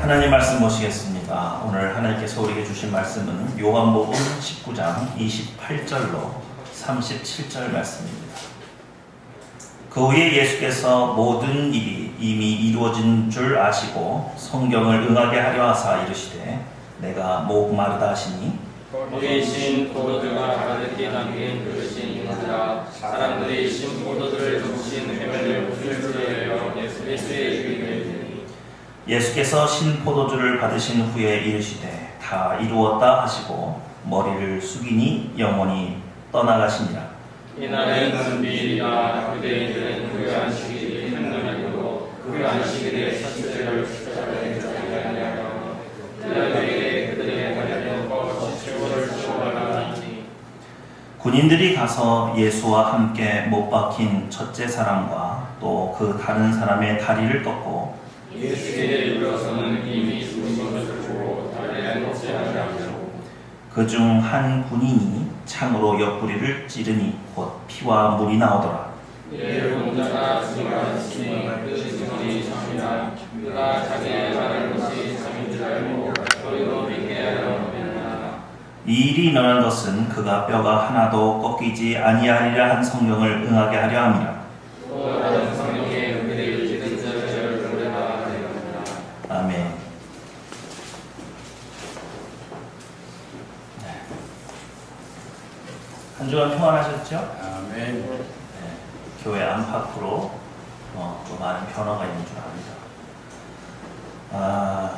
하나님 말씀 보시겠습니다. 오늘 하나님께서 우리에게 주신 말씀은 요한복음 19장 28절로 37절 말씀입니다. 그 후에 예수께서 모든 일이 이미 이루어진 줄 아시고 성경을 응하게 하려 하사 이르시되 내가 목마르다 하시니 거기에 신 포도주가 가득히 담긴 그릇이 있는지라 사람들이 신 포도주를 적신 해면을 부술주려 예수에 이르되 예수께서 신 포도주를 받으신 후에 이르시되 다 이루었다 하시고 머리를 숙이니 영원히 떠나가시니라. 이날은 금비일이라 유대인들은 그 안식일이 행날이므로 그 안식일에 사실을 십자가에 달게 하여 빌라도에게 그들의 관련된 것 시체를 주어가라 하니 군인들이 가서 예수와 함께 못 박힌 첫째 사람과 또 그 다른 사람의 다리를 꺾고 예수께 이르러서는 이미 죽은 것을 보고 다리를 꺾지 아니하고 그 중 한 군인이 창으로 옆구리를 찌르니 곧 피와 물이 나오더라. 이를 본 자가 증언하시니 그 증언이 참이라 그가 자기의 말한 것이 참인 줄 알고 저희도 믿게 하려 합니다. 이 일이 일어난 것은 그가 뼈가 하나도 꺾이지 아니하리라 한 성경을 응하게 하려 함이라. 또 다른 성경에 그들이 찌른 자를 보려다 하리라. 아멘. 한 주간 평안하셨죠? 아멘. 교회 안팎으로 또 많은 변화가 있는 줄 압니다.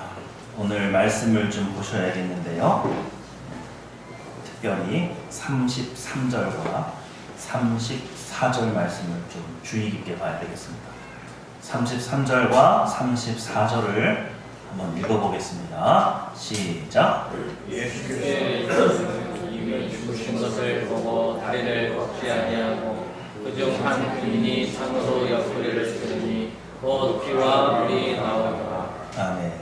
오늘 말씀을 좀 보셔야겠는데요. 특별히 33절과 34절 말씀을 좀 주의 깊게 봐야 되겠습니다. 33절과 34절을 한번 읽어보겠습니다. 시작! 예수께서 이미 죽으신 것을 보고 다리를 꺾지 아니하고 그중 한 군인이 창으로 옆구리를 찌르니 곧 피와 물이 나오더라. 아멘.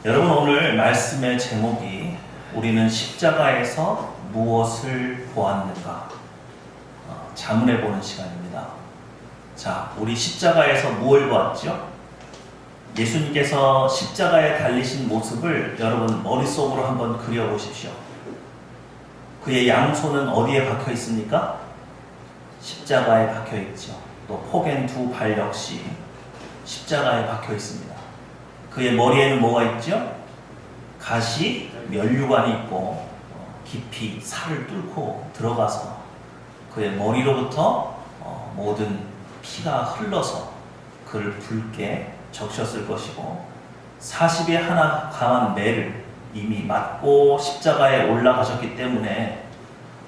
여러분, 오늘 말씀의 제목이 우리는 십자가에서 무엇을 보았는가 자문해 보는 시간입니다. 자, 우리 십자가에서 무엇을 보았죠? 예수님께서 십자가에 달리신 모습을 여러분 머릿속으로 한번 그려보십시오. 그의 양손은 어디에 박혀 있습니까? 십자가에 박혀 있죠. 또 폭엔 두 발 역시 십자가에 박혀 있습니다. 그의 머리에는 뭐가 있죠? 가시, 면류관이 있고 깊이 살을 뚫고 들어가서 그의 머리로부터 모든 피가 흘러서 그를 붉게 적셨을 것이고 40에 하나 감한 매를 이미 맞고 십자가에 올라가셨기 때문에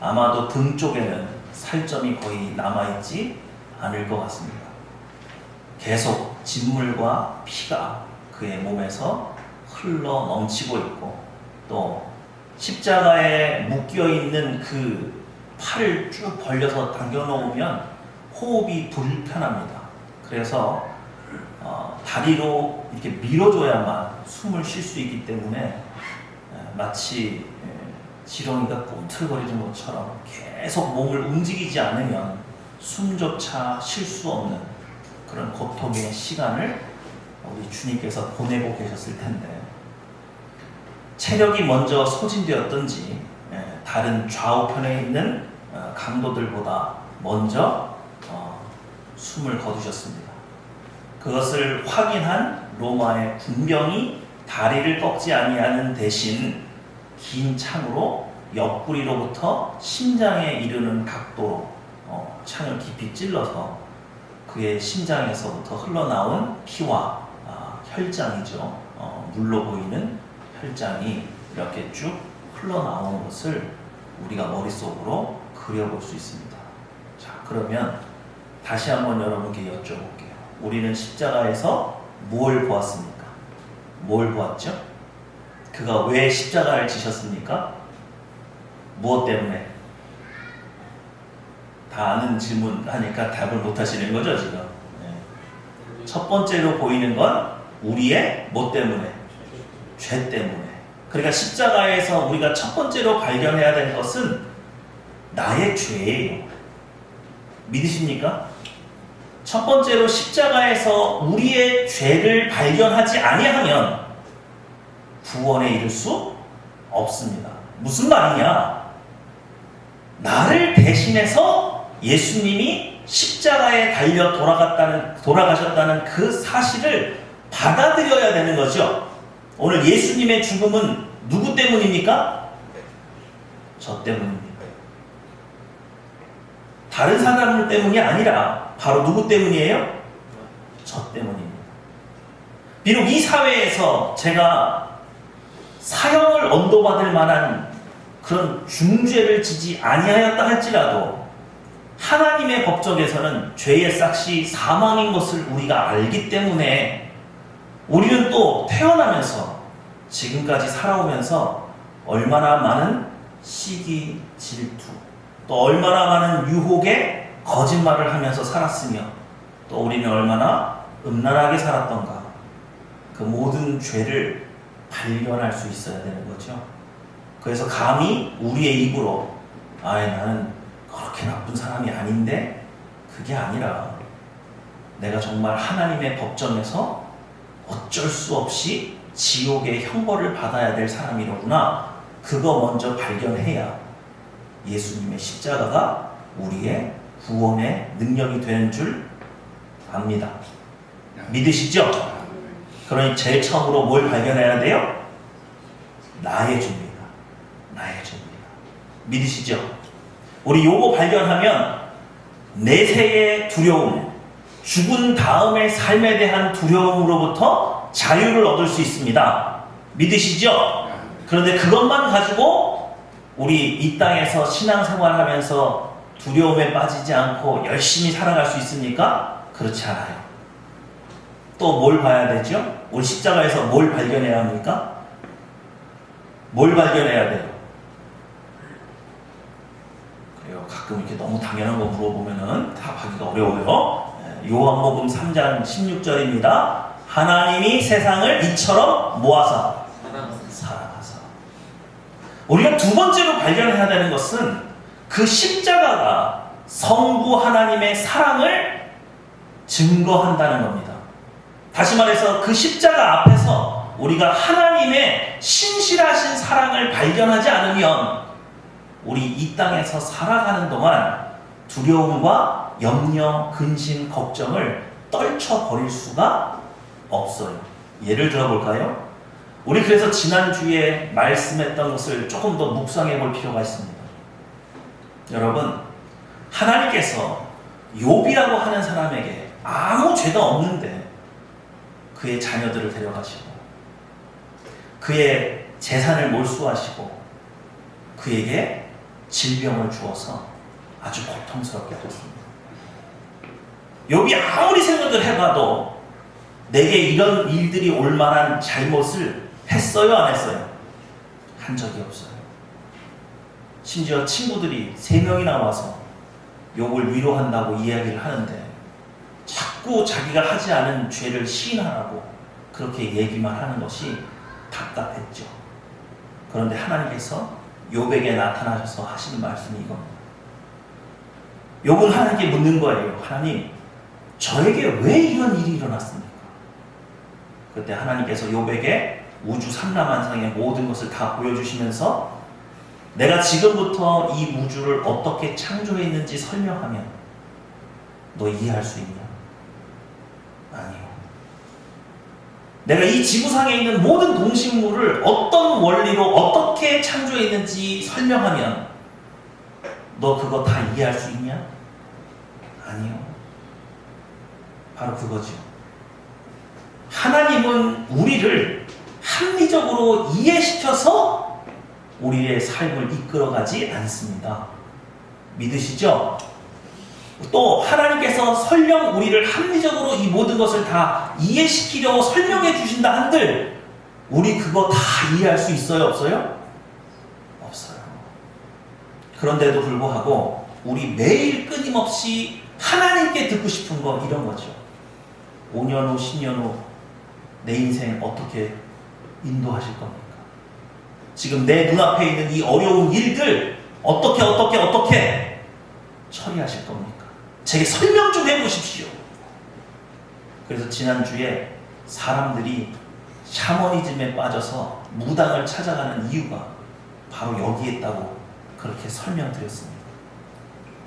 아마도 등 쪽에는 살점이 거의 남아있지 않을 것 같습니다. 계속 진물과 피가 그의 몸에서 흘러 넘치고 있고 또 십자가에 묶여있는 그 팔을 쭉 벌려서 당겨놓으면 호흡이 불편합니다. 그래서 다리로 이렇게 밀어줘야만 숨을 쉴 수 있기 때문에 마치 지렁이가 꿈틀거리는 것처럼 계속 몸을 움직이지 않으면 숨조차 쉴 수 없는 그런 고통의 시간을 우리 주님께서 보내고 계셨을 텐데 체력이 먼저 소진되었던지 다른 좌우편에 있는 강도들보다 먼저 숨을 거두셨습니다. 그것을 확인한 로마의 군병이 다리를 꺾지 아니하는 대신 긴 창으로 옆구리로부터 심장에 이르는 각도로 창을 깊이 찔러서 그의 심장에서부터 흘러나온 피와 혈장이죠. 물로 보이는 혈장이 이렇게 쭉 흘러나오는 것을 우리가 머릿속으로 그려볼 수 있습니다. 자, 그러면 다시 한번 여러분께 여쭤볼게요. 우리는 십자가에서 뭘 보았습니까? 뭘 보았죠? 그가 왜 십자가를 지셨습니까? 무엇 때문에? 다 아는 질문 하니까 답을 못 하시는 거죠, 지금? 네. 첫 번째로 보이는 건 우리의 뭐 때문에? 죄 때문에. 그러니까 십자가에서 우리가 첫 번째로 발견해야 될 것은 나의 죄예요. 믿으십니까? 첫 번째로 십자가에서 우리의 죄를 발견하지 아니하면 구원에 이를 수 없습니다. 무슨 말이냐? 나를 대신해서 예수님이 십자가에 달려 돌아가셨다는 그 사실을 받아들여야 되는 거죠. 오늘 예수님의 죽음은 누구 때문입니까? 저 때문입니다. 다른 사람들 때문이 아니라 바로 누구 때문이에요? 저 때문입니다. 비록 이 사회에서 제가 사형을 언도받을 만한 그런 중죄를 지지 아니하였다 할지라도 하나님의 법정에서는 죄의 싹이 사망인 것을 우리가 알기 때문에 우리는 또 태어나면서 지금까지 살아오면서 얼마나 많은 시기, 질투, 또 얼마나 많은 유혹에 거짓말을 하면서 살았으며 또 우리는 얼마나 음란하게 살았던가. 그 모든 죄를 발견할 수 있어야 되는 거죠. 그래서 감히 우리의 입으로 나는 그렇게 나쁜 사람이 아닌데, 그게 아니라 내가 정말 하나님의 법정에서 어쩔 수 없이 지옥의 형벌을 받아야 될 사람이로구나. 그거 먼저 발견해야 예수님의 십자가가 우리의 구원의 능력이 되는 줄 압니다. 믿으시죠? 그러니 제일 처음으로 뭘 발견해야 돼요? 나의 죄입니다. 나의 죄입니다. 믿으시죠? 우리 요거 발견하면 내세의 두려움, 죽은 다음의 삶에 대한 두려움으로부터 자유를 얻을 수 있습니다. 믿으시죠? 그런데 그것만 가지고 우리 이 땅에서 신앙생활하면서 두려움에 빠지지 않고 열심히 살아갈 수 있습니까? 그렇지 않아요. 또 뭘 봐야 되죠? 우리 십자가에서 뭘 발견해야 합니까? 뭘 발견해야 돼요? 그래요. 가끔 이렇게 너무 당연한 거 물어보면은 답하기가 어려워요. 요한복음 3장 16절입니다. 하나님이 세상을 이처럼 모아서 사랑하사. 우리가 두 번째로 발견해야 되는 것은 그 십자가가 성부 하나님의 사랑을 증거한다는 겁니다. 다시 말해서 그 십자가 앞에서 우리가 하나님의 신실하신 사랑을 발견하지 않으면 우리 이 땅에서 살아가는 동안 두려움과 염려, 근심, 걱정을 떨쳐버릴 수가 없어요. 예를 들어볼까요? 우리 그래서 지난주에 말씀했던 것을 조금 더 묵상해 볼 필요가 있습니다. 여러분, 하나님께서 욥이라고 하는 사람에게 아무 죄가 없는데 그의 자녀들을 데려가시고 그의 재산을 몰수하시고 그에게 질병을 주어서 아주 고통스럽게 하셨습니다. 욥이 아무리 생각을 해봐도 내게 이런 일들이 올 만한 잘못을 했어요, 안 했어요? 한 적이 없어요. 심지어 친구들이 3명이나 와서 욥을 위로한다고 이야기를 하는데 자꾸 자기가 하지 않은 죄를 시인하라고 그렇게 얘기만 하는 것이 답답했죠. 그런데 하나님께서 욥에게 나타나셔서 하시는 말씀이 이겁니다. 욥은 하나님께 묻는 거예요. 하나님, 저에게 왜 이런 일이 일어났습니까? 그때 하나님께서 욥에게 우주 삼라만상의 모든 것을 다 보여주시면서 내가 지금부터 이 우주를 어떻게 창조했는지 설명하면 너 이해할 수 있냐? 아니요. 내가 이 지구상에 있는 모든 동식물을 어떤 원리로 어떻게 창조했는지 설명하면 너 그거 다 이해할 수 있냐? 아니요. 바로 그거죠. 하나님은 우리를 합리적으로 이해시켜서 우리의 삶을 이끌어가지 않습니다. 믿으시죠? 또 하나님께서 설령 우리를 합리적으로 이 모든 것을 다 이해시키려고 설명해 주신다 한들 우리 그거 다 이해할 수 있어요? 없어요? 없어요. 그런데도 불구하고 우리 매일 끊임없이 하나님께 듣고 싶은 거 이런 거죠. 5년 후, 10년 후 내 인생 어떻게 인도하실 겁니까? 지금 내 눈앞에 있는 이 어려운 일들 어떻게 처리하실 겁니까? 제게 설명 좀 해보십시오. 그래서 지난주에 사람들이 샤머니즘에 빠져서 무당을 찾아가는 이유가 바로 여기에 있다고 그렇게 설명드렸습니다.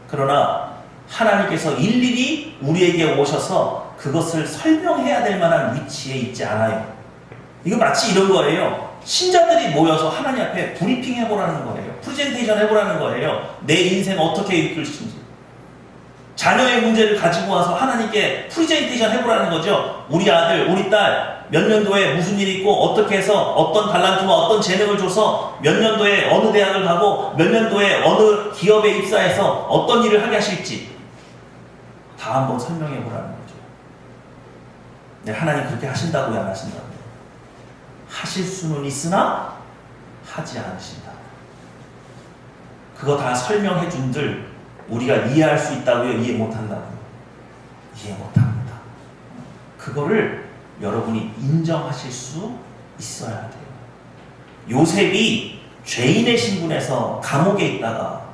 그러나 하나님께서 일일이 우리에게 오셔서 그것을 설명해야 될 만한 위치에 있지 않아요. 이거 마치 이런 거예요. 신자들이 모여서 하나님 앞에 브리핑 해보라는 거예요. 프레젠테이션 해보라는 거예요. 내 인생 어떻게 이끌 것인지. 자녀의 문제를 가지고 와서 하나님께 프레젠테이션 해보라는 거죠. 우리 아들, 우리 딸 몇 년도에 무슨 일이 있고 어떻게 해서 어떤 달란트와 어떤 재능을 줘서 몇 년도에 어느 대학을 가고 몇 년도에 어느 기업에 입사해서 어떤 일을 하게 하실지 다 한번 설명해 보라는 거죠. 네, 하나님 그렇게 하신다고요, 안 하신다고요? 하실 수는 있으나 하지 않으신다. 그거 다 설명해 준들 우리가 이해할 수 있다고요? 이해 못한다고요? 이해 못합니다. 그거를 여러분이 인정하실 수 있어야 돼요. 요셉이 죄인의 신분에서 감옥에 있다가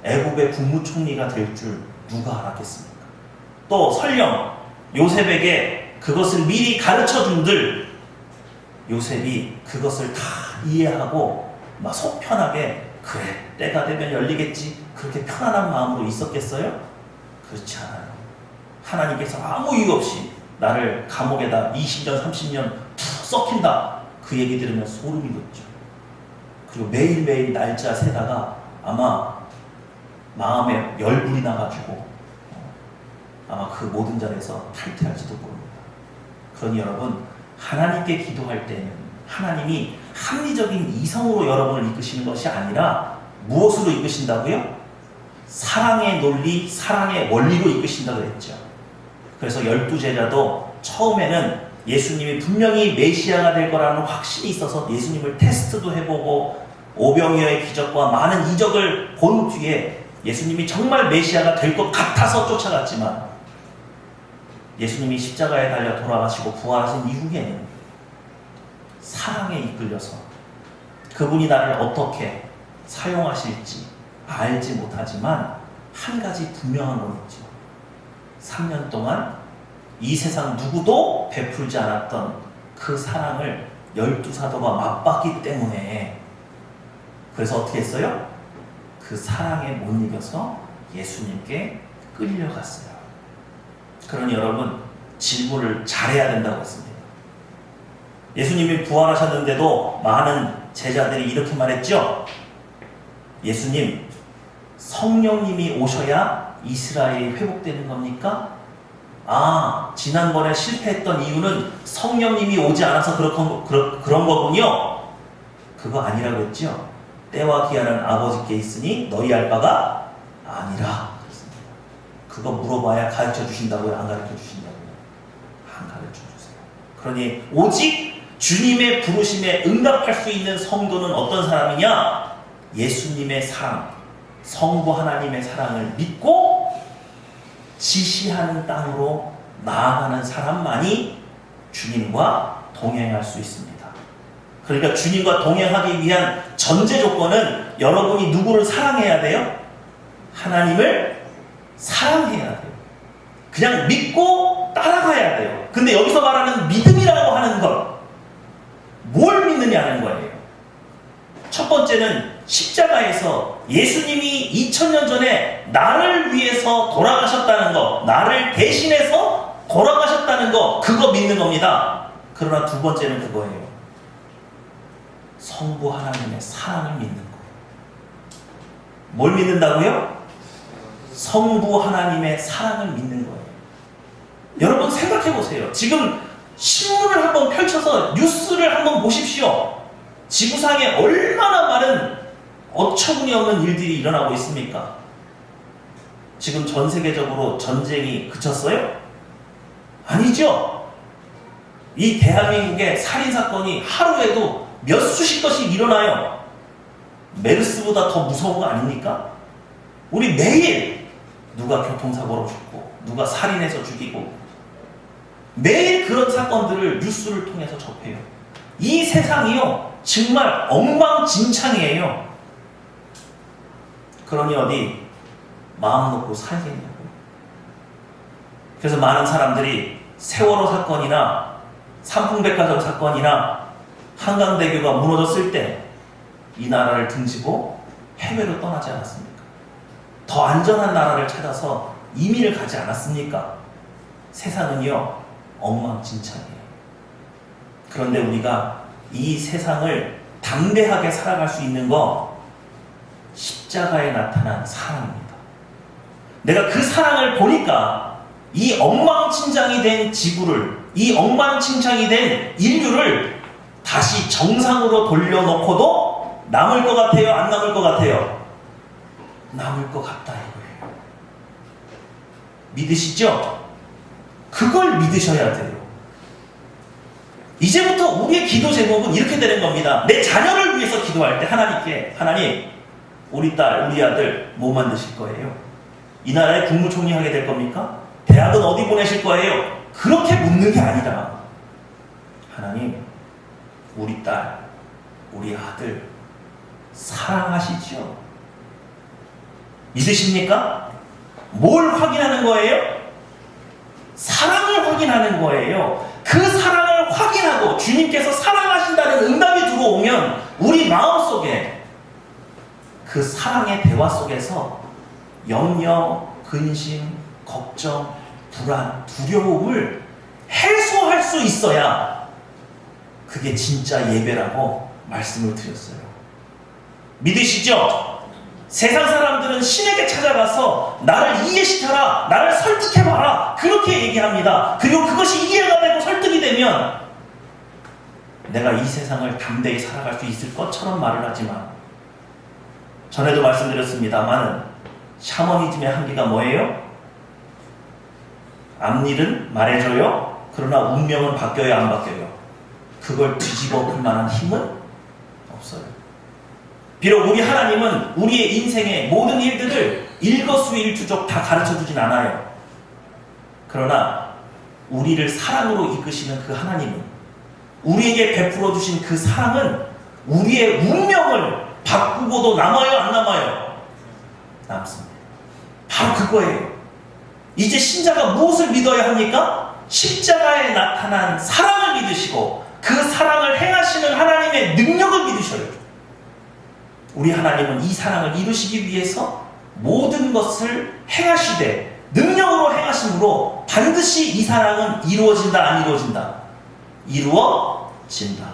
애굽의 국무총리가 될 줄 누가 알았겠습니까? 또 설령 요셉에게 그것을 미리 가르쳐 준들 요셉이 그것을 다 이해하고 막 속 편하게 그래 때가 되면 열리겠지 그렇게 편안한 마음으로 있었겠어요? 그렇지 않아요. 하나님께서 아무 이유 없이 나를 감옥에다 20년 30년 푹 썩힌다 그 얘기 들으면 소름이 돋죠. 그리고 매일매일 날짜 세다가 아마 마음에 열불이 나가지고 아마 그 모든 자리에서 탈퇴할지도 모릅니다. 그러니 여러분 하나님께 기도할 때는 하나님이 합리적인 이성으로 여러분을 이끄시는 것이 아니라 무엇으로 이끄신다고요? 사랑의 논리, 사랑의 원리로 이끄신다고 했죠. 그래서 12제자도 처음에는 예수님이 분명히 메시아가 될 거라는 확신이 있어서 예수님을 테스트도 해보고 오병이어의 기적과 많은 이적을 본 뒤에 예수님이 정말 메시아가 될 것 같아서 쫓아갔지만 예수님이 십자가에 달려 돌아가시고 부활하신 이후에는 사랑에 이끌려서 그분이 나를 어떻게 사용하실지 알지 못하지만 한 가지 분명한 건 있죠. 3년 동안 이 세상 누구도 베풀지 않았던 그 사랑을 12사도가 맛봤기 때문에 그래서 어떻게 했어요? 그 사랑에 못 이겨서 예수님께 끌려갔어요. 그러니 여러분 질문을 잘해야 된다고 했습니다. 예수님이 부활하셨는데도 많은 제자들이 이렇게 말했죠. 예수님, 성령님이 오셔야 이스라엘이 회복되는 겁니까? 아, 지난번에 실패했던 이유는 성령님이 오지 않아서 그런 거군요. 그거 아니라고 했죠. 때와 기한은 아버지께 있으니 너희 알 바가 아니라. 그거 물어봐야 가르쳐 주신다고요? 안 가르쳐 주신다고요? 안 가르쳐 주세요. 그러니 오직 주님의 부르심에 응답할 수 있는 성도는 어떤 사람이냐? 예수님의 사랑, 성부 하나님의 사랑을 믿고 지시하는 땅으로 나아가는 사람만이 주님과 동행할 수 있습니다. 그러니까 주님과 동행하기 위한 전제 조건은 여러분이 누구를 사랑해야 돼요? 하나님을 사랑해야 돼요. 그냥 믿고 따라가야 돼요. 근데 여기서 말하는 믿음이라고 하는 것, 뭘 믿느냐는 거예요. 첫 번째는 십자가에서 예수님이 2000년 전에 나를 위해서 돌아가셨다는 거, 나를 대신해서 돌아가셨다는 거, 그거 믿는 겁니다. 그러나 두 번째는 그거예요. 성부 하나님의 사랑을 믿는 거예요. 뭘 믿는다고요? 성부 하나님의 사랑을 믿는 거예요. 여러분 생각해 보세요. 지금 신문을 한번 펼쳐서 뉴스를 한번 보십시오. 지구상에 얼마나 많은 어처구니없는 일들이 일어나고 있습니까? 지금 전 세계적으로 전쟁이 그쳤어요? 아니죠. 이 대한민국의 살인사건이 하루에도 몇 수십 건씩 일어나요. 메르스보다 더 무서운 거 아닙니까? 우리 매일 누가 교통사고로 죽고 누가 살인해서 죽이고 매일 그런 사건들을 뉴스를 통해서 접해요. 이 세상이요 정말 엉망진창이에요. 그러니 마음 놓고 살겠냐고요. 그래서 많은 사람들이 세월호 사건이나 삼풍백화점 사건이나 한강대교가 무너졌을 때 이 나라를 등지고 해외로 떠나지 않았습니까? 더 안전한 나라를 찾아서 이민을 가지 않았습니까? 세상은요, 엉망진창이에요. 그런데 우리가 이 세상을 담대하게 살아갈 수 있는 거 십자가에 나타난 사랑입니다. 내가 그 사랑을 보니까 이 엉망진창이 된 지구를, 이 엉망진창이 된 인류를 다시 정상으로 돌려놓고도 남을 것 같아요? 안 남을 것 같아요? 남을 것 같다 이거예요. 믿으시죠? 그걸 믿으셔야 돼요. 이제부터 우리의 기도 제목은 이렇게 되는 겁니다. 내 자녀를 위해서 기도할 때 하나님께, 하나님, 우리 딸, 우리 아들 뭐 만드실 거예요? 이 나라의 국무총리 하게 될 겁니까? 대학은 어디 보내실 거예요? 그렇게 묻는 게 아니라, 하나님, 우리 딸, 우리 아들 사랑하시죠? 믿으십니까? 뭘 확인하는 거예요? 사랑을 확인하는 거예요. 그 사랑을 확인하고 주님께서 사랑하신다는 응답이 들어오면 우리 마음속에 그 사랑의 대화 속에서 염려, 근심, 걱정, 불안, 두려움을 해소할 수 있어야 그게 진짜 예배라고 말씀을 드렸어요. 믿으시죠? 세상 사람들은 신에게 찾아가서 나를 이해시켜라, 나를 설득해봐라, 그렇게 얘기합니다. 그리고 그것이 이해가 되고 설득이 되면 내가 이 세상을 담대히 살아갈 수 있을 것처럼 말을 하지만, 전에도 말씀드렸습니다만 샤머니즘의 한계가 뭐예요? 앞일은 말해줘요. 그러나 운명은 바뀌어요, 안 바뀌어요? 그걸 뒤집어 볼 만한 힘은 없어요. 비록 우리 하나님은 우리의 인생의 모든 일들을 일거수일투족 다 가르쳐주진 않아요. 그러나 우리를 사랑으로 이끄시는 그 하나님은, 우리에게 베풀어 주신 그 사랑은 우리의 운명을 바꾸고도 남아요, 안 남아요? 남습니다. 바로 그거예요. 이제 신자가 무엇을 믿어야 합니까? 십자가에 나타난 사랑을 믿으시고 그 사랑을 행하시는 하나님의 능력을 믿으셔요. 우리 하나님은 이 사랑을 이루시기 위해서 모든 것을 행하시되 능력으로 행하심으로 반드시 이 사랑은 이루어진다, 안 이루어진다? 이루어진다.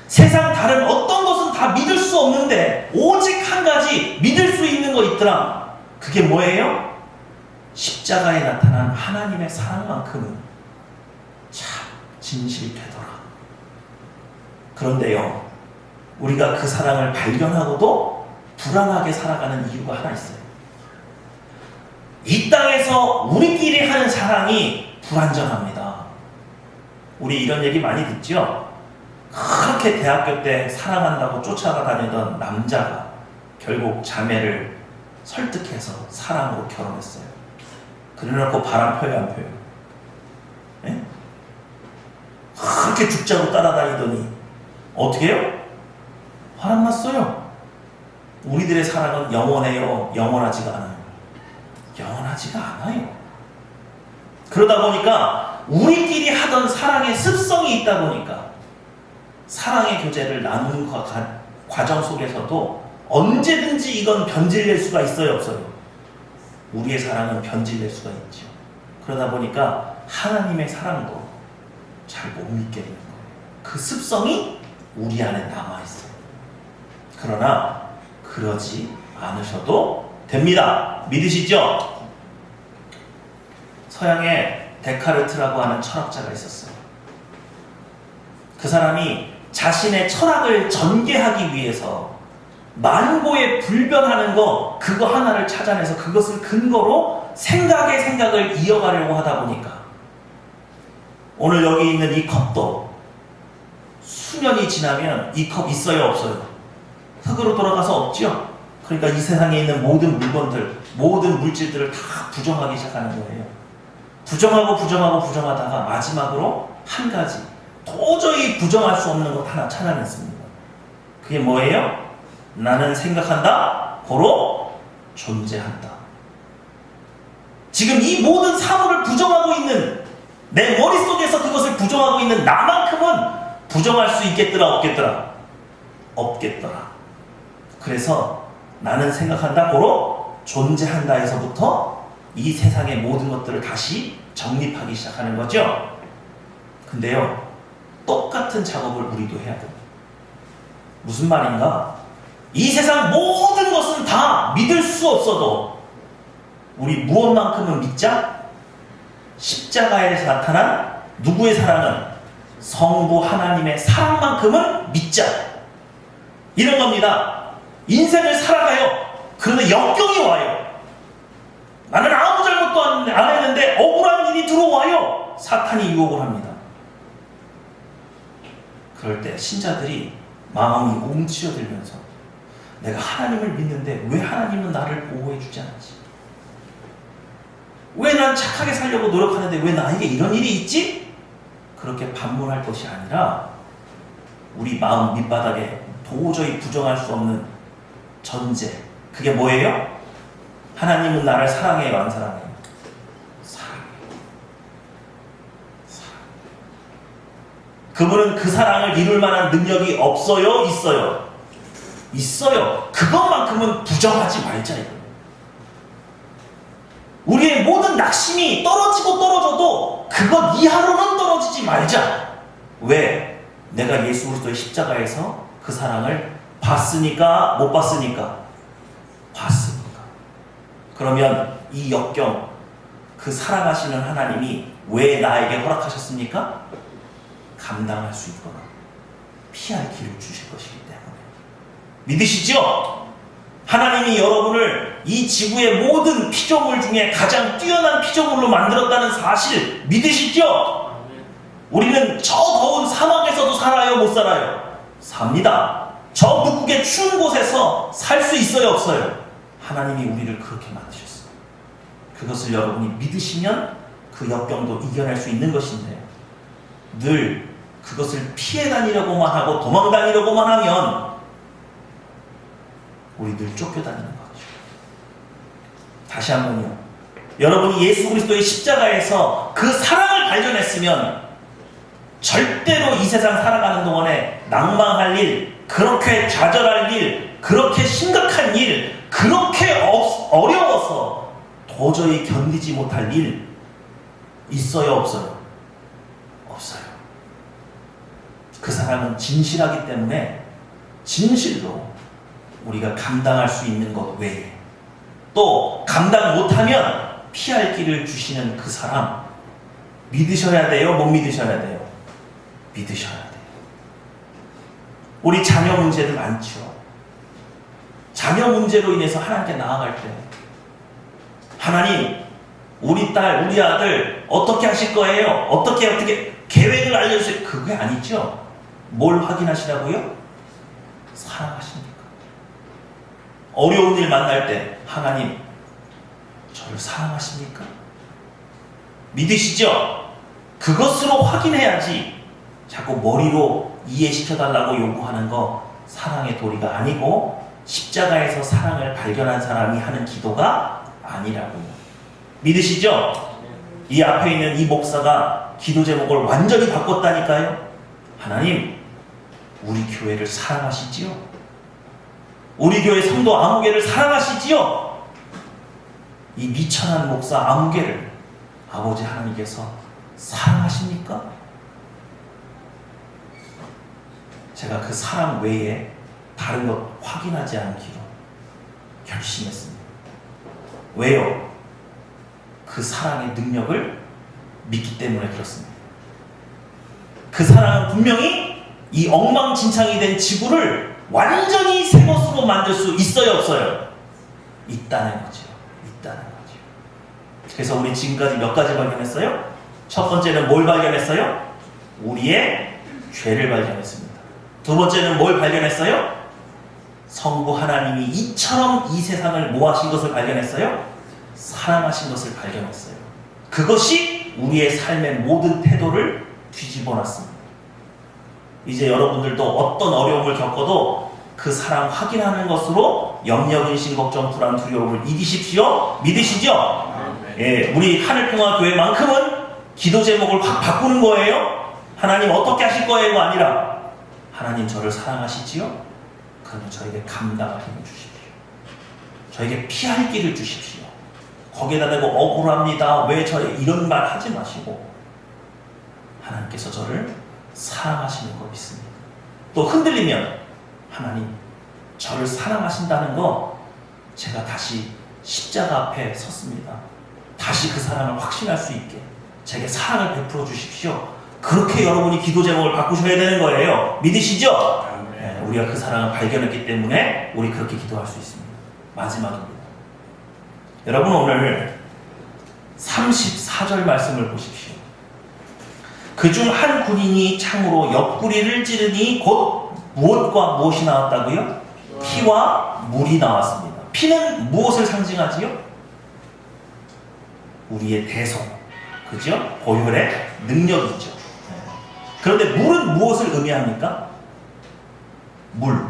세상 다른 어떤 것은 다 믿을 수 없는데 오직 한 가지 믿을 수 있는 거 있더라. 그게 뭐예요? 십자가에 나타난 하나님의 사랑만큼은 참 진실되더라. 그런데요, 우리가 그 사랑을 발견하고도 불안하게 살아가는 이유가 하나 있어요. 이 땅에서 우리끼리 하는 사랑이 불완전합니다. 우리 이런 얘기 많이 듣죠? 그렇게 대학교 때 사랑한다고 쫓아가 다니던 남자가 결국 자매를 설득해서 사랑으로 결혼했어요. 그래놓고 바람 펴요, 안 펴요? 네? 그렇게 죽자고 따라다니더니 어떻게 해요? 바람 났어요. 우리들의 사랑은 영원해요? 영원하지가 않아요? 영원하지가 않아요. 그러다 보니까 우리끼리 하던 사랑의 습성이 있다 보니까 사랑의 교제를 나누는 과정 속에서도 언제든지 이건 변질될 수가 있어요, 없어요? 우리의 사랑은 변질될 수가 있죠. 그러다 보니까 하나님의 사랑도 잘 못 믿게 되는 거예요. 그 습성이 우리 안에 남아있어요. 그러나 그러지 않으셔도 됩니다. 믿으시죠? 서양에 데카르트라고 하는 철학자가 있었어요. 그 사람이 자신의 철학을 전개하기 위해서 만고에 불변하는 거, 그거 하나를 찾아내서 그것을 근거로 생각을 이어가려고 하다 보니까 오늘 여기 있는 이 컵도 수년이 지나면 이 컵 있어요, 없어요? 흙으로 돌아가서 없죠? 그러니까 이 세상에 있는 모든 물건들, 모든 물질들을 다 부정하기 시작하는 거예요. 부정하다가 마지막으로 한 가지 도저히 부정할 수 없는 것 하나 찾아냈습니다. 그게 뭐예요? 나는 생각한다, 고로 존재한다. 지금 이 모든 사물을 부정하고 있는 내 머릿속에서 그것을 부정하고 있는 나만큼은 부정할 수 있겠더라, 없겠더라? 없겠더라. 그래서 나는 생각한다, 고로 존재한다에서부터 이 세상의 모든 것들을 다시 정립하기 시작하는 거죠. 근데요, 똑같은 작업을 우리도 해야 됩니다. 무슨 말인가? 이 세상 모든 것은 다 믿을 수 없어도 우리 무엇만큼은 믿자? 십자가에서 나타난 누구의 사랑은? 성부 하나님의 사랑만큼은 믿자. 이런 겁니다. 인생을 살아가요. 그런데 역경이 와요. 나는 아무 잘못도 안 했는데 억울한 일이 들어와요. 사탄이 유혹을 합니다. 그럴 때 신자들이 마음이 움츠러들면서 내가 하나님을 믿는데 왜 하나님은 나를 보호해 주지 않지? 왜 난 착하게 살려고 노력하는데 왜 나에게 이런 일이 있지? 그렇게 반문할 것이 아니라 우리 마음 밑바닥에 도저히 부정할 수 없는 전제, 그게 뭐예요? 하나님은 나를 사랑해요, 안 사랑해요? 사랑해요. 그분은 그 사랑을 이룰 만한 능력이 없어요? 있어요? 있어요. 그것만큼은 부정하지 말자, 이거. 우리의 모든 낙심이 떨어지고 떨어져도 그것 이하로는 떨어지지 말자. 왜? 내가 예수 그리스도의 십자가에서 그 사랑을 봤으니까, 못 봤으니까? 봤으니까. 그러면 이 역경, 그 사랑하시는 하나님이 왜 나에게 허락하셨습니까? 감당할 수 있거나 피할 길을 주실 것이기 때문에. 믿으시죠? 하나님이 여러분을 이 지구의 모든 피조물 중에 가장 뛰어난 피조물로 만들었다는 사실 믿으시죠? 우리는 저 더운 사막에서도 살아요, 못 살아요? 삽니다. 저 북극의 추운 곳에서 살 수 있어요, 없어요? 하나님이 우리를 그렇게 만드셨어요. 그것을 여러분이 믿으시면 그 역경도 이겨낼 수 있는 것인데, 늘 그것을 피해 다니려고만 하고 도망 다니려고만 하면 우리 늘 쫓겨다니는 거죠. 다시 한번요. 여러분이 예수 그리스도의 십자가에서 그 사랑을 발견했으면 절대로 이 세상 살아가는 동안에 낭망할 일, 그렇게 좌절할 일, 그렇게 심각한 일, 그렇게 어려워서 도저히 견디지 못할 일 있어요, 없어요? 없어요. 그 사랑은 진실하기 때문에 진실로 우리가 감당할 수 있는 것 외에 또 감당 못하면 피할 길을 주시는 그 사랑 믿으셔야 돼요? 못 믿으셔야 돼요? 믿으셔야 돼요. 우리 자녀 문제들 많죠. 자녀 문제로 인해서 하나님께 나아갈 때 하나님, 우리 딸, 우리 아들 어떻게 하실 거예요? 어떻게 계획을 알려주세요. 그게 아니죠. 뭘 확인하시라고요? 사랑하십니까? 어려운 일 만날 때 하나님, 저를 사랑하십니까? 믿으시죠? 그것으로 확인해야지 자꾸 머리로 이해시켜달라고 요구하는 거 사랑의 도리가 아니고 십자가에서 사랑을 발견한 사람이 하는 기도가 아니라고요. 믿으시죠? 이 앞에 있는 이 목사가 기도 제목을 완전히 바꿨다니까요. 하나님, 우리 교회를 사랑하시지요? 우리 교회 성도 아무개를 사랑하시지요? 이 미천한 목사 아무개를 아버지 하나님께서 사랑하십니까? 제가 그 사랑 외에 다른 것 확인하지 않기로 결심했습니다. 왜요? 그 사랑의 능력을 믿기 때문에 그렇습니다. 그 사랑은 분명히 이 엉망진창이 된 지구를 완전히 새 것으로 만들 수 있어요, 없어요? 있다는 거죠. 있다는 거죠. 그래서 우리 지금까지 몇 가지 발견했어요? 첫 번째는 뭘 발견했어요? 우리의 죄를 발견했습니다. 두 번째는 뭘 발견했어요? 성부 하나님이 이처럼 이 세상을 뭐 하신 것을 발견했어요? 사랑하신 것을 발견했어요. 그것이 우리의 삶의 모든 태도를 뒤집어 놨습니다. 이제 여러분들도 어떤 어려움을 겪어도 그 사랑 확인하는 것으로 염려, 근심, 걱정, 불안, 두려움을 이기십시오. 믿으시죠? 예, 우리 하늘평화교회만큼은 기도 제목을 확 바꾸는 거예요? 하나님 어떻게 하실 거예요가 아니라 하나님 저를 사랑하시지요? 그러면 저에게 감당할 힘을 주십시오. 저에게 피할 길을 주십시오. 거기에다 대고 억울합니다. 왜 저에 이런 말 하지 마시고 하나님께서 저를 사랑하시는 거 믿습니다. 또 흔들리면 하나님 저를 사랑하신다는 거 제가 다시 십자가 앞에 섰습니다. 다시 그 사랑을 확신할 수 있게 제게 사랑을 베풀어 주십시오. 그렇게 여러분이 기도 제목을 바꾸셔야 되는 거예요. 믿으시죠? 네, 우리가 그 사랑을 발견했기 때문에 우리 그렇게 기도할 수 있습니다. 마지막입니다. 여러분 오늘 34절 말씀을 보십시오. 그중 한 군인이 창으로 옆구리를 찌르니 곧 무엇과 무엇이 나왔다고요? 피와 물이 나왔습니다. 피는 무엇을 상징하지요? 우리의 대성, 그죠? 보혈의 능력이죠. 그런데 물은 무엇을 의미합니까? 물은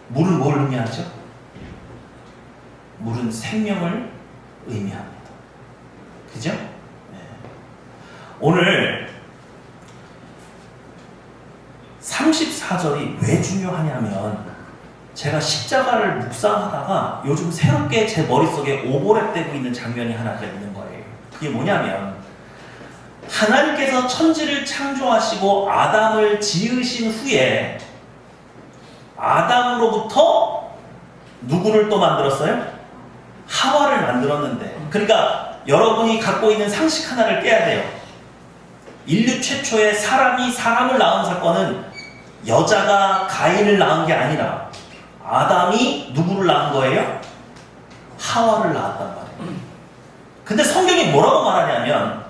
뭘 의미하죠? 물은 생명을 의미합니다. 그죠? 네. 오늘 34절이 왜 중요하냐면 제가 십자가를 묵상하다가 요즘 새롭게 제 머릿속에 오버랩되고 있는 장면이 하나가 있는 거예요. 그게 뭐냐면 하나님께서 천지를 창조하시고 아담을 지으신 후에 아담으로부터 누구를 또 만들었어요? 하와를 만들었는데, 그러니까 여러분이 갖고 있는 상식 하나를 깨야 돼요. 인류 최초의 사람이 사람을 낳은 사건은 여자가 가인을 낳은 게 아니라 아담이 누구를 낳은 거예요? 하와를 낳았단 말이에요. 근데 성경이 뭐라고 말하냐면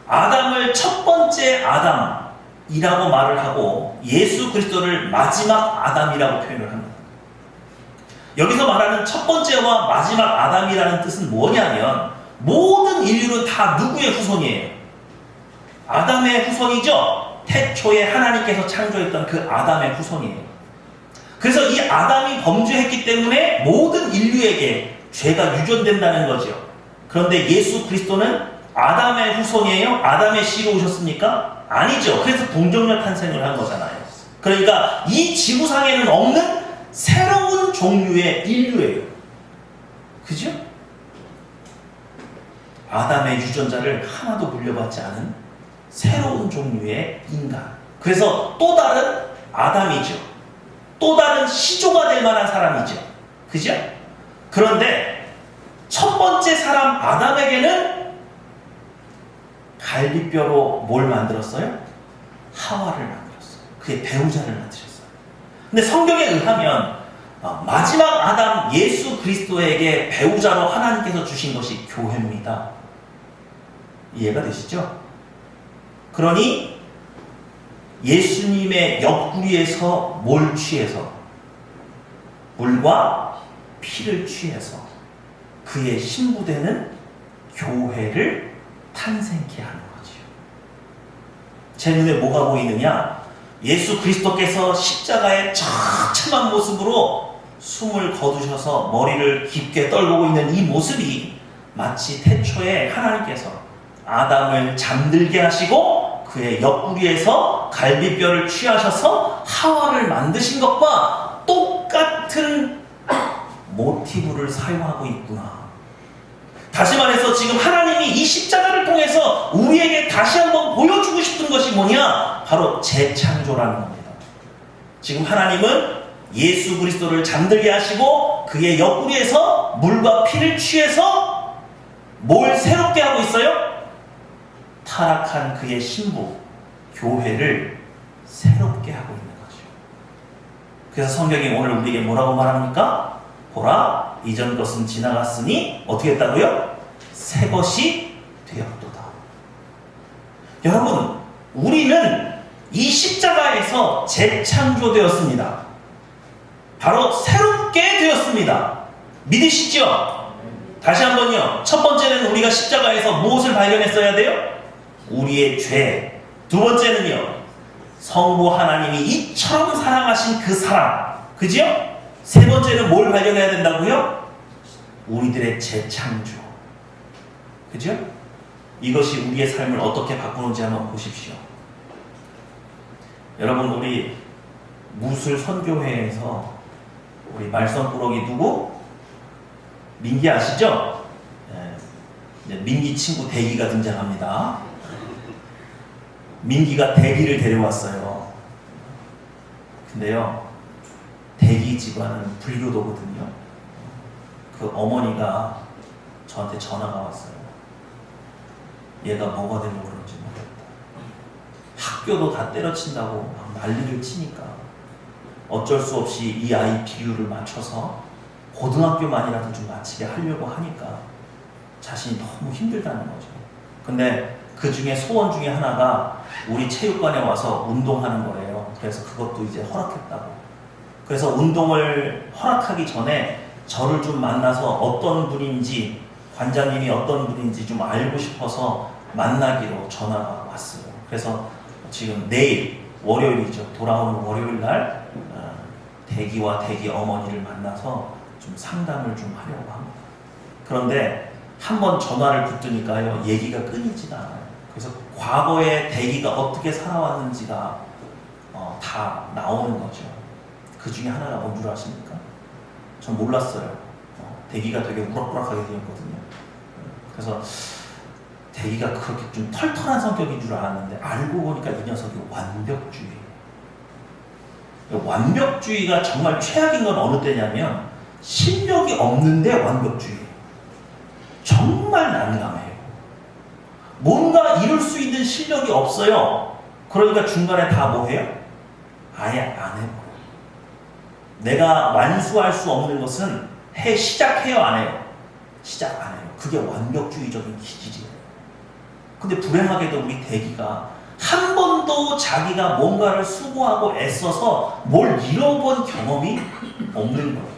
아담을 첫 번째 아담이라고 말을 하고 예수 그리스도를 마지막 아담이라고 표현을 합니다. 여기서 말하는 첫 번째와 마지막 아담이라는 뜻은 뭐냐면 모든 인류는 다 누구의 후손이에요? 아담의 후손이죠? 태초에 하나님께서 창조했던 그 아담의 후손이에요. 그래서 이 아담이 범죄했기 때문에 모든 인류에게 죄가 유전된다는 거죠. 그런데 예수 그리스도는 아담의 후손이에요? 아담의 씨로 오셨습니까? 아니죠. 그래서 동정녀 탄생을 한 거잖아요. 그러니까 이 지구상에는 없는 새로운 종류의 인류예요. 그죠? 아담의 유전자를 하나도 물려받지 않은 새로운 종류의 인간. 그래서 또 다른 아담이죠. 또 다른 시조가 될 만한 사람이죠. 그죠? 그런데 첫 번째 사람 아담에게는 갈비뼈로 뭘 만들었어요? 하와를 만들었어요. 그의 배우자를 만드셨어요. 근데 성경에 의하면 마지막 아담 예수 그리스도에게 배우자로 하나님께서 주신 것이 교회입니다. 이해가 되시죠? 그러니 예수님의 옆구리에서 뭘 취해서 물과 피를 취해서 그의 신부되는 교회를 탄생케 하는 거지요. 제 눈에 뭐가 보이느냐? 예수 그리스도께서 십자가의 처참한 모습으로 숨을 거두셔서 머리를 깊게 떨구고 있는 이 모습이 마치 태초에 하나님께서 아담을 잠들게 하시고 그의 옆구리에서 갈비뼈를 취하셔서 하와를 만드신 것과 똑같은 모티브를 사용하고 있구나. 다시 말해서 지금 하나님이 이 십자가를 통해서 우리에게 다시 한번 보여주고 싶은 것이 뭐냐? 바로 재창조라는 겁니다. 지금 하나님은 예수 그리스도를 잠들게 하시고 그의 옆구리에서 물과 피를 취해서 뭘 새롭게 하고 있어요? 타락한 그의 신부, 교회를 새롭게 하고 있는 거죠. 그래서 성경이 오늘 우리에게 뭐라고 말합니까? 보라, 이전 것은 지나갔으니 어떻게 했다고요? 새 것이 되었도다. 여러분, 우리는 이 십자가에서 재창조되었습니다. 바로 새롭게 되었습니다. 믿으시죠? 다시 한번요. 첫 번째는 우리가 십자가에서 무엇을 발견했어야 돼요? 우리의 죄. 두 번째는요, 성부 하나님이 이처럼 사랑하신 그 사랑. 그죠? 세 번째는 뭘 발견해야 된다고요? 우리들의 재창조. 그죠? 이것이 우리의 삶을 어떻게 바꾸는지 한번 보십시오. 여러분, 우리 무술 선교회에서 우리 말썽꾸러기 누구? 민기 아시죠? 네, 민기 친구 대기가 등장합니다. 민기가 대기를 데려왔어요. 근데요, 대기 집안은 불교도거든요. 그 어머니가 저한테 전화가 왔어요. 얘가 뭐가 되려고 그런지 모르겠다. 학교도 다 때려친다고 막 난리를 치니까 어쩔 수 없이 이 아이 비율을 맞춰서 고등학교만이라도 좀 마치게 하려고 하니까 자신이 너무 힘들다는 거죠. 근데 그 중에 소원 중에 하나가 우리 체육관에 와서 운동하는 거래요. 그래서 그것도 이제 허락했다고. 그래서 운동을 허락하기 전에 저를 좀 만나서 어떤 분인지, 관장님이 어떤 분인지 좀 알고 싶어서 만나기로 전화가 왔어요. 그래서 지금 내일 월요일이죠. 돌아오는 월요일 날 대기와 대기 어머니를 만나서 좀 상담을 좀 하려고 합니다. 그런데 한번 전화를 붙으니까요, 얘기가 끊이지가 않아요. 그래서 과거에 대기가 어떻게 살아왔는지가 다 나오는 거죠. 그 중에 하나가 뭔 줄 아십니까? 전 몰랐어요. 대기가 되게 우락부락하게 되었거든요. 그래서 대기가 그렇게 좀 털털한 성격인 줄 알았는데 알고 보니까 이 녀석이 완벽주의. 완벽주의가 정말 최악인 건 어느 때냐면 실력이 없는데 완벽주의. 정말 난감해요. 뭔가 이룰 수 있는 실력이 없어요. 그러니까 중간에 다 뭐 해요? 아예 안 해버려요. 내가 완수할 수 없는 것은 시작해요, 안 해요? 시작 안 해요. 그게 완벽주의적인 기질이에요. 근데 불행하게도 우리 대기가 한 번도 자기가 뭔가를 수고하고 애써서 뭘 이뤄본 경험이 없는 거예요.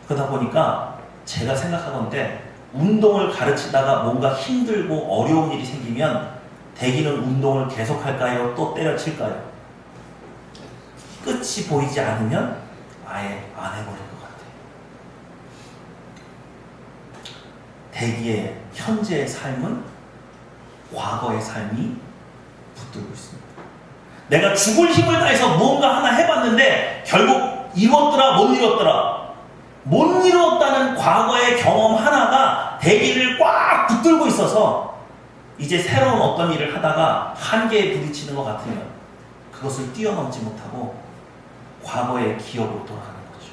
그러다 보니까 제가 생각하건대 운동을 가르치다가 뭔가 힘들고 어려운 일이 생기면 대기는 운동을 계속할까요? 또 때려칠까요? 끝이 보이지 않으면 아예 안 해버릴 것 같아요. 대기의 현재의 삶은 과거의 삶이 붙들고 있습니다. 내가 죽을 힘을 다해서 뭔가 하나 해봤는데 결국 이뤘더라 못 이뤘더라. 못 이뤘다는 과거의 경험 하나가 대기를 꽉 붙들고 있어서 이제 새로운 어떤 일을 하다가 한계에 부딪히는 것 같으면 그것을 뛰어넘지 못하고 과거의 기억으로 돌아가는 거죠.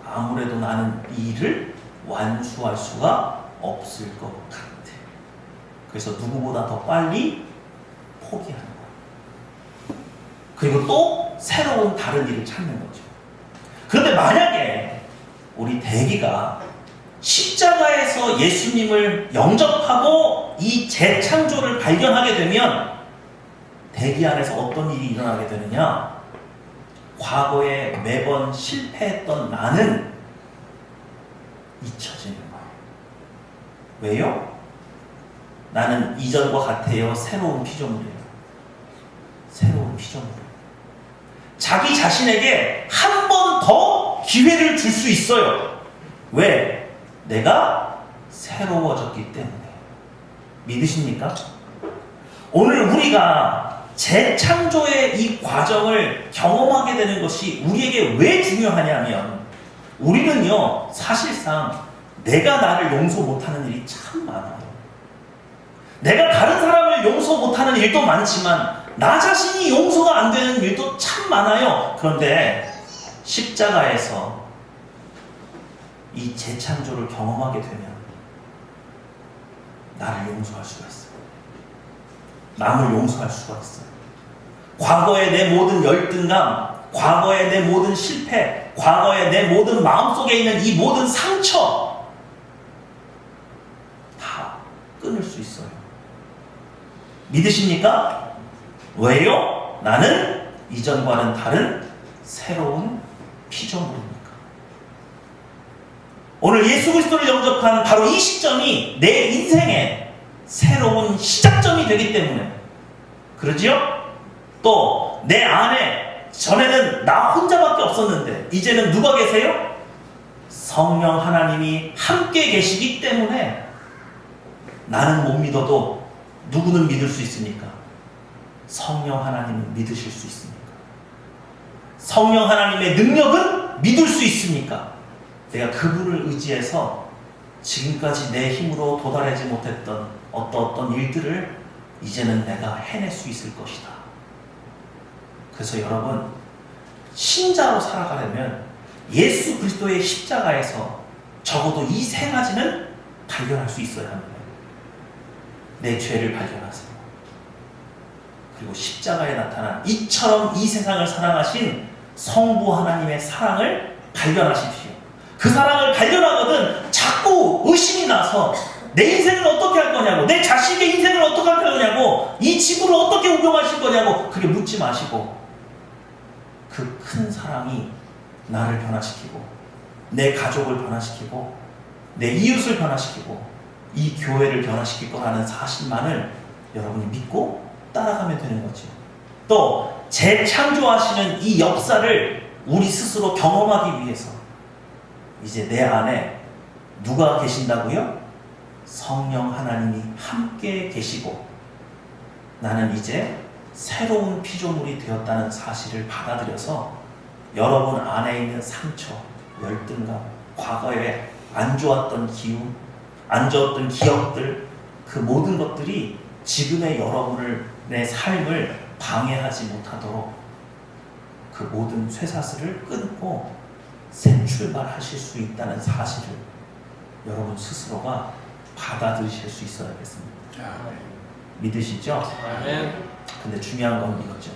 아무래도 나는 이 일을 완수할 수가 없을 것 같아. 그래서 누구보다 더 빨리 포기하는 거예요. 그리고 또 새로운 다른 일을 찾는 거죠. 그런데 만약에 우리 대기가 십자가에서 예수님을 영접하고 이 재창조를 발견하게 되면 대기 안에서 어떤 일이 일어나게 되느냐? 과거에 매번 실패했던 나는 잊혀지는 거예요. 왜요? 나는 이전과 같아요. 새로운 피조물이에요. 새로운 피조물이에요. 자기 자신에게 한 번 더 기회를 줄 수 있어요. 왜? 내가 새로워졌기 때문에. 믿으십니까? 오늘 우리가 재창조의 이 과정을 경험하게 되는 것이 우리에게 왜 중요하냐면 우리는요, 사실상 내가 나를 용서 못하는 일이 참 많아요. 내가 다른 사람을 용서 못하는 일도 많지만 나 자신이 용서가 안 되는 일도 참 많아요. 그런데 십자가에서 이 재창조를 경험하게 되면 나를 용서할 수가 있어요. 남을 용서할 수가 있어요. 과거의 내 모든 열등감, 과거의 내 모든 실패, 과거의 내 모든 마음속에 있는 이 모든 상처 다 끊을 수 있어요. 믿으십니까? 왜요? 나는 이전과는 다른 새로운 피조물입니까? 오늘 예수 그리스도를 영접한 바로 이 시점이 내 인생의 새로운 시작점이 되기 때문에 그러지요? 또 내 안에 전에는 나 혼자밖에 없었는데 이제는 누가 계세요? 성령 하나님이 함께 계시기 때문에 나는 못 믿어도 누구는 믿을 수 있습니까? 성령 하나님은 믿으실 수 있습니까? 성령 하나님의 능력은 믿을 수 있습니까? 내가 그분을 의지해서 지금까지 내 힘으로 도달하지 못했던 어떤 일들을 이제는 내가 해낼 수 있을 것이다. 그래서 여러분, 신자로 살아가려면 예수 그리스도의 십자가에서 적어도 이 세 가지는 발견할 수 있어야 합니다. 내 죄를 발견하세요. 그리고 십자가에 나타난 이처럼 이 세상을 사랑하신 성부 하나님의 사랑을 발견하십시오. 그 사랑을 발견하거든 자꾸 의심이 나서 내 인생을 어떻게 할 거냐고, 내 자식의 인생을 어떻게 할 거냐고, 이 지구를 어떻게 운영하실 거냐고 그렇게 묻지 마시고, 그 큰 사랑이 나를 변화시키고 내 가족을 변화시키고 내 이웃을 변화시키고 이 교회를 변화시킬 거라는 사실만을 여러분이 믿고 따라가면 되는 거죠. 또 재창조하시는 이 역사를 우리 스스로 경험하기 위해서 이제 내 안에 누가 계신다고요? 성령 하나님이 함께 계시고 나는 이제 새로운 피조물이 되었다는 사실을 받아들여서 여러분 안에 있는 상처, 열등감, 과거에 안 좋았던 기운, 안 좋았던 기억들, 그 모든 것들이 지금의 여러분의 삶을 방해하지 못하도록 그 모든 쇠사슬을 끊고 새 출발하실 수 있다는 사실을 여러분 스스로가 받아들이실 수 있어야겠습니다. 믿으시죠? 근데 중요한 건 이거죠.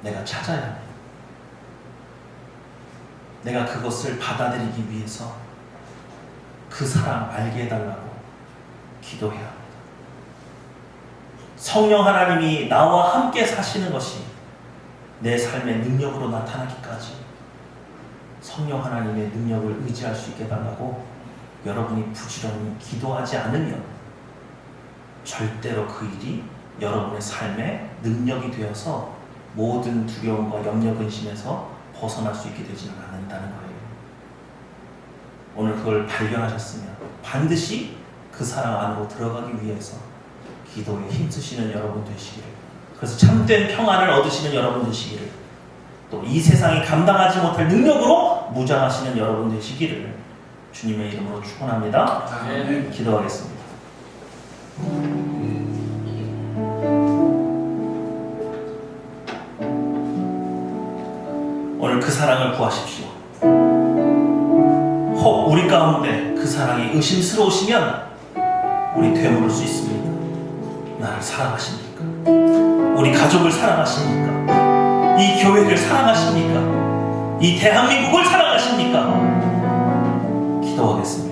내가 찾아야 합니다. 내가 그것을 받아들이기 위해서 그 사랑 알게 해달라고 기도해야 합니다. 성령 하나님이 나와 함께 사시는 것이 내 삶의 능력으로 나타나기까지 성령 하나님의 능력을 의지할 수 있게 해달라고 여러분이 부지런히 기도하지 않으면 절대로 그 일이 여러분의 삶의 능력이 되어서 모든 두려움과 염려 근심에서 벗어날 수 있게 되지는 않는다는 거예요. 오늘 그걸 발견하셨으면 반드시 그 사랑 안으로 들어가기 위해서 기도에 힘쓰시는 여러분 되시기를, 그래서 참된 평안을 얻으시는 여러분 되시기를, 또 이 세상이 감당하지 못할 능력으로 무장하시는 여러분 되시기를 주님의 이름으로 축원합니다. 아멘. 기도하겠습니다. 오늘 그 사랑을 구하십시오. 혹 우리 가운데 그 사랑이 의심스러우시면 우리 되물을 수 있습니다. 나를 사랑하십니까? 우리 가족을 사랑하십니까? 이 교회를 사랑하십니까? 이 대한민국을 사랑하십니까? 기도하겠습니다.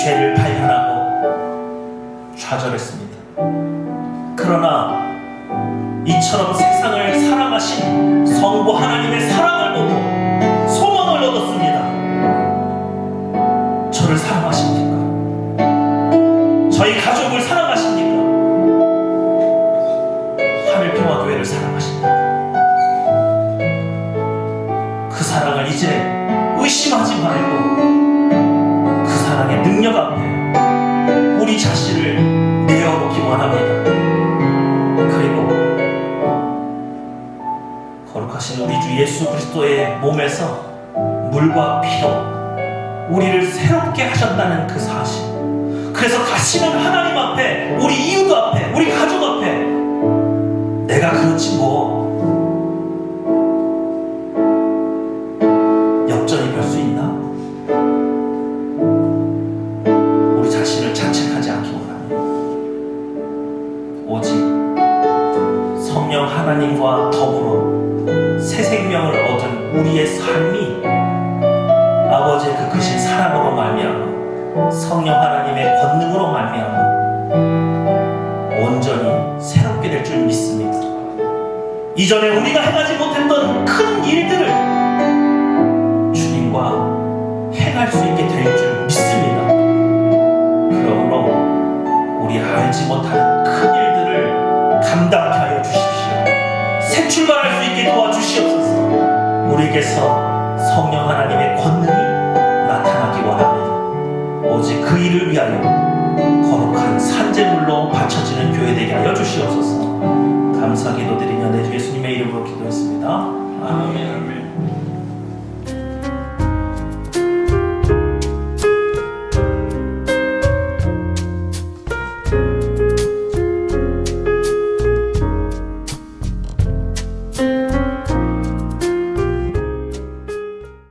죄를 발견하고 좌절했습니다. 그러나 이처럼 세상을 사랑하신 성부 하나님의 사랑을 보고 소망을 얻었습니다. 저를 사랑하십니까? 저희 가족을 사랑하십니까? 하늘평화교회를 사랑하십니까? 그 사랑을 이제 의심하지 말고 그 사랑의 능력 앞에 우리 자신을 내어놓기 원합니다. 그리고 거룩하신 우리 주 예수 그리스도의 몸에서 물과 피로 우리를 새롭게 하셨다는 그 사실, 그래서 다시는 하나님 앞에, 우리 이웃 앞에, 우리 가족 앞에 내가 그렇지 뭐 엽전히 별 수 있나? 우리 자신을 자책하지 않기 원합니다. 오직 성령 하나님과 더불어 새 생명을 얻은 우리의 삶이 아버지의 그 크신 사랑으로 말미암아 성령 하나님의 권능으로 말미암아 온전히 새롭게 될 줄 믿습니다. 이전에 우리가 행하지 못했던 큰 일들을 주님과 행할 수 있게 될 줄 믿습니다. 그러므로 우리 알지 못하는 큰 일들을 감당케 하여 주십시오. 새 출발할 수 있게 도와주시옵소서. 우리에게서 성령 하나님의 권능이 나타나기 원합니다. 오직 그 일을 위하여 거룩한 산재물로 바쳐지는 교회 되게 하여 주시옵소서. 감사기도